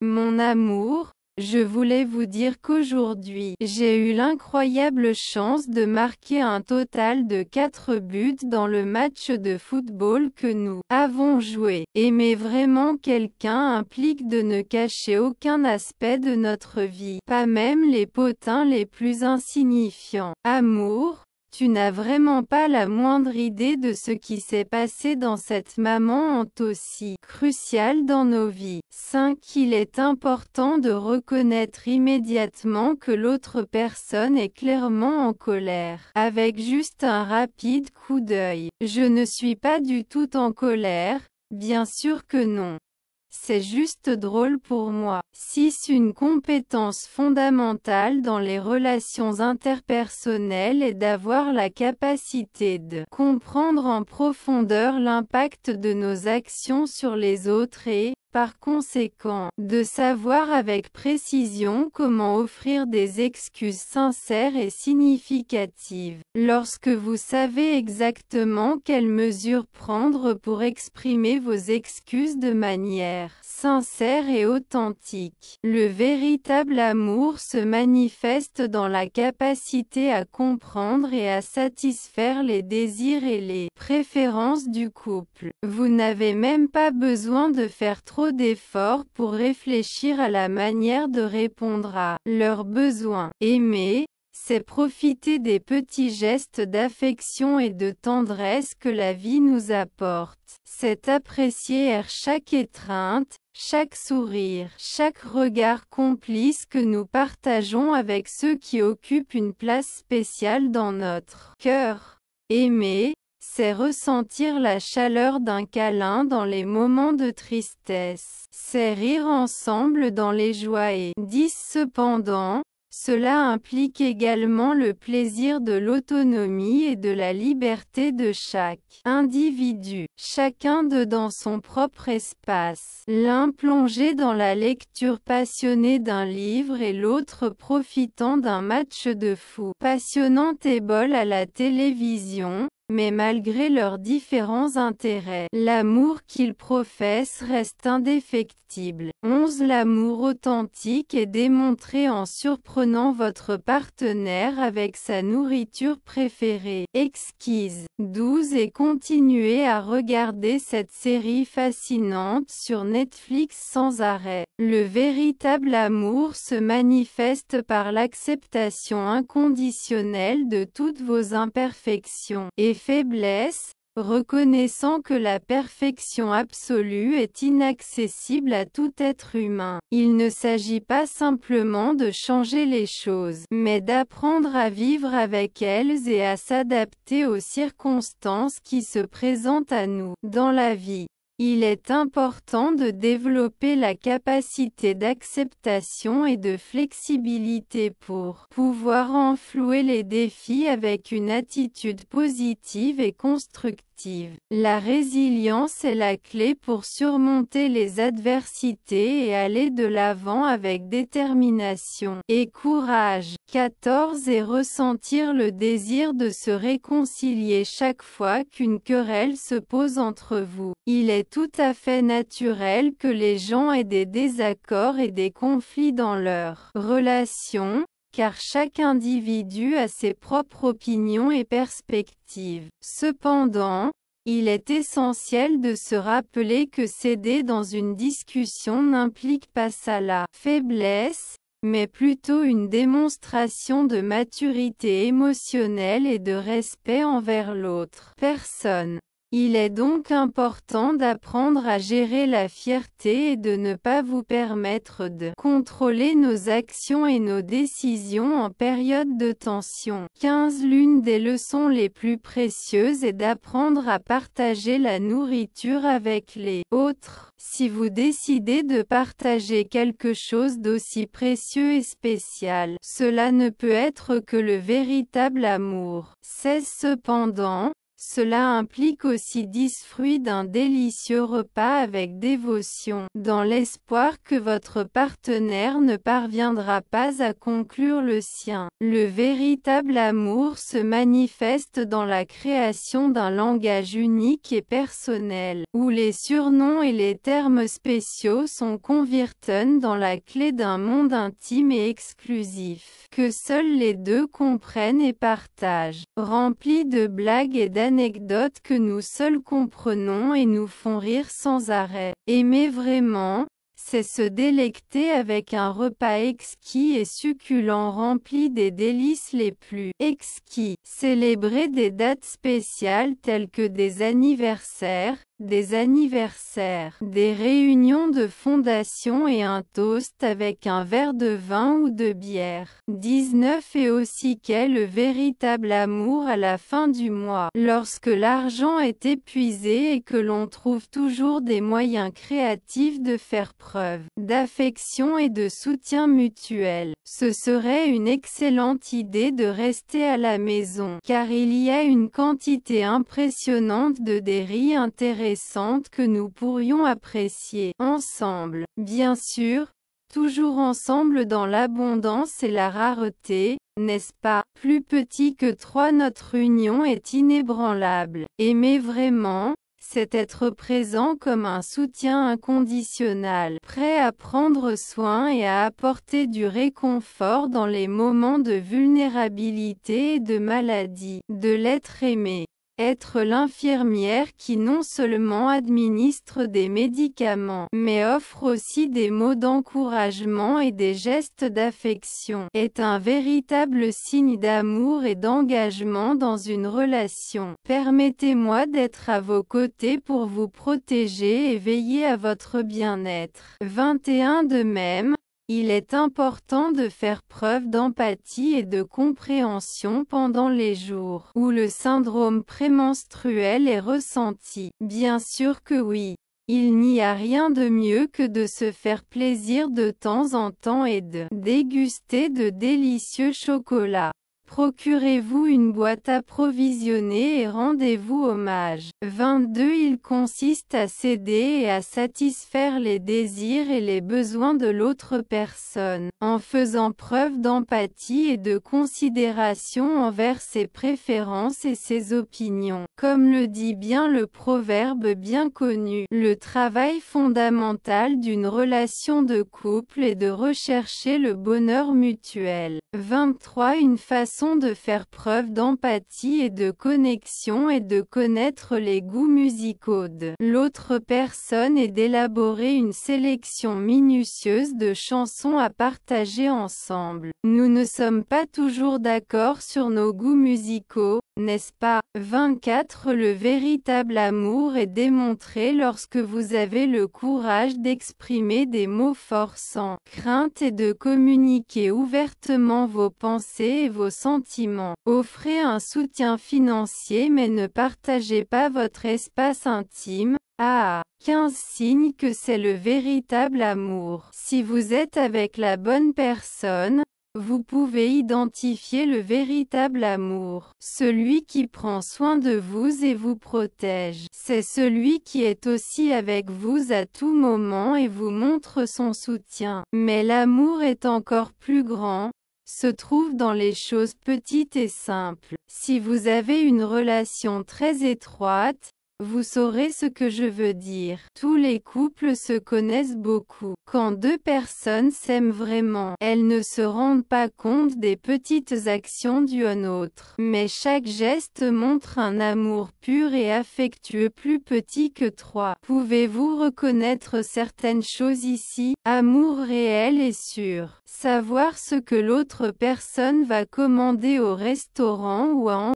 Mon amour, je voulais vous dire qu'aujourd'hui, j'ai eu l'incroyable chance de marquer un total de 4 buts dans le match de football que nous avons joué. Aimer vraiment quelqu'un implique de ne cacher aucun aspect de notre vie, pas même les potins les plus insignifiants. Amour, tu n'as vraiment pas la moindre idée de ce qui s'est passé dans cette moment aussi cruciale dans nos vies. 5. Il est important de reconnaître immédiatement que l'autre personne est clairement en colère. Avec juste un rapide coup d'œil. Je ne suis pas du tout en colère, bien sûr que non. C'est juste drôle pour moi. 6. Une compétence fondamentale dans les relations interpersonnelles est d'avoir la capacité de comprendre en profondeur l'impact de nos actions sur les autres et, par conséquent, de savoir avec précision comment offrir des excuses sincères et significatives. Lorsque vous savez exactement quelles mesures prendre pour exprimer vos excuses de manière sincère et authentique, le véritable amour se manifeste dans la capacité à comprendre et à satisfaire les désirs et les préférences du couple. Vous n'avez même pas besoin de faire trop d'efforts pour réfléchir à la manière de répondre à leurs besoins. Aimer, c'est profiter des petits gestes d'affection et de tendresse que la vie nous apporte. C'est apprécier chaque étreinte, chaque sourire, chaque regard complice que nous partageons avec ceux qui occupent une place spéciale dans notre cœur. Aimer, c'est ressentir la chaleur d'un câlin dans les moments de tristesse. C'est rire ensemble dans les joies et 10. Cependant, cela implique également le plaisir de l'autonomie et de la liberté de chaque individu, chacun dans son propre espace. L'un plongé dans la lecture passionnée d'un livre et l'autre profitant d'un match de foot passionnant et bol à la télévision. Mais malgré leurs différents intérêts, l'amour qu'ils professent reste indéfectible. 11. L'amour authentique est démontré en surprenant votre partenaire avec sa nourriture préférée, exquise. 12. Et continuez à regarder cette série fascinante sur Netflix sans arrêt. Le véritable amour se manifeste par l'acceptation inconditionnelle de toutes vos imperfections et faiblesses, reconnaissant que la perfection absolue est inaccessible à tout être humain. Il ne s'agit pas simplement de changer les choses, mais d'apprendre à vivre avec elles et à s'adapter aux circonstances qui se présentent à nous dans la vie. Il est important de développer la capacité d'acceptation et de flexibilité pour pouvoir enflouer les défis avec une attitude positive et constructive. La résilience est la clé pour surmonter les adversités et aller de l'avant avec détermination et courage. 14. Et ressentir le désir de se réconcilier chaque fois qu'une querelle se pose entre vous. Il est tout à fait naturel que les gens aient des désaccords et des conflits dans leur relation, car chaque individu a ses propres opinions et perspectives. Cependant, il est essentiel de se rappeler que céder dans une discussion n'implique pas la faiblesse, mais plutôt une démonstration de maturité émotionnelle et de respect envers l'autre personne. Il est donc important d'apprendre à gérer la fierté et de ne pas vous permettre de contrôler nos actions et nos décisions en période de tension. 15. L'une des leçons les plus précieuses est d'apprendre à partager la nourriture avec les autres. Si vous décidez de partager quelque chose d'aussi précieux et spécial, cela ne peut être que le véritable amour. 16. Cependant, Cela implique aussi 10 fruits d'un délicieux repas avec dévotion, dans l'espoir que votre partenaire ne parviendra pas à conclure le sien. Le véritable amour se manifeste dans la création d'un langage unique et personnel, où les surnoms et les termes spéciaux sont convertis dans la clé d'un monde intime et exclusif, que seuls les deux comprennent et partagent, rempli de blagues et d'anecdotes que nous seuls comprenons et nous font rire sans arrêt. Aimer vraiment, c'est se délecter avec un repas exquis et succulent rempli des délices les plus exquis. Célébrer des dates spéciales telles que des anniversaires, des réunions de fondation et un toast avec un verre de vin ou de bière. 19 Et aussi qu'est le véritable amour à la fin du mois. Lorsque l'argent est épuisé et que l'on trouve toujours des moyens créatifs de faire preuve d'affection et de soutien mutuel, ce serait une excellente idée de rester à la maison, car il y a une quantité impressionnante de riz intéressantes que nous pourrions apprécier ensemble. Bien sûr, toujours ensemble dans l'abondance et la rareté, n'est-ce pas? Plus petit que 3, notre union est inébranlable. Aimer vraiment, c'est être présent comme un soutien inconditionnel, prêt à prendre soin et à apporter du réconfort dans les moments de vulnérabilité et de maladie. De l'être aimé. Être l'infirmière qui non seulement administre des médicaments, mais offre aussi des mots d'encouragement et des gestes d'affection, est un véritable signe d'amour et d'engagement dans une relation. Permettez-moi d'être à vos côtés pour vous protéger et veiller à votre bien-être. 21 De même, il est important de faire preuve d'empathie et de compréhension pendant les jours où le syndrome prémenstruel est ressenti. Bien sûr que oui. Il n'y a rien de mieux que de se faire plaisir de temps en temps et de déguster de délicieux chocolats. Procurez-vous une boîte approvisionnée et rendez-vous hommage. 22 Il consiste à céder et à satisfaire les désirs et les besoins de l'autre personne, en faisant preuve d'empathie et de considération envers ses préférences et ses opinions. Comme le dit bien le proverbe bien connu, le travail fondamental d'une relation de couple est de rechercher le bonheur mutuel. 23 Une façon de faire preuve d'empathie et de connexion et de connaître les goûts musicaux de l'autre personne et d'élaborer une sélection minutieuse de chansons à partager ensemble. Nous ne sommes pas toujours d'accord sur nos goûts musicaux, n'est-ce pas? 24 Le véritable amour est démontré lorsque vous avez le courage d'exprimer des mots forts sans crainte et de communiquer ouvertement vos pensées et vos sentiments. Offrez un soutien financier mais ne partagez pas votre espace intime. 15 Signe que c'est le véritable amour. Si vous êtes avec la bonne personne, vous pouvez identifier le véritable amour. Celui qui prend soin de vous et vous protège. C'est celui qui est aussi avec vous à tout moment et vous montre son soutien. Mais l'amour est encore plus grand, se trouve dans les choses petites et simples. Si vous avez une relation très étroite, vous saurez ce que je veux dire. Tous les couples se connaissent beaucoup. Quand deux personnes s'aiment vraiment, elles ne se rendent pas compte des petites actions d'une autre. Mais chaque geste montre un amour pur et affectueux plus petit que 3. Pouvez-vous reconnaître certaines choses ici? Amour réel et sûr. Savoir ce que l'autre personne va commander au restaurant ou à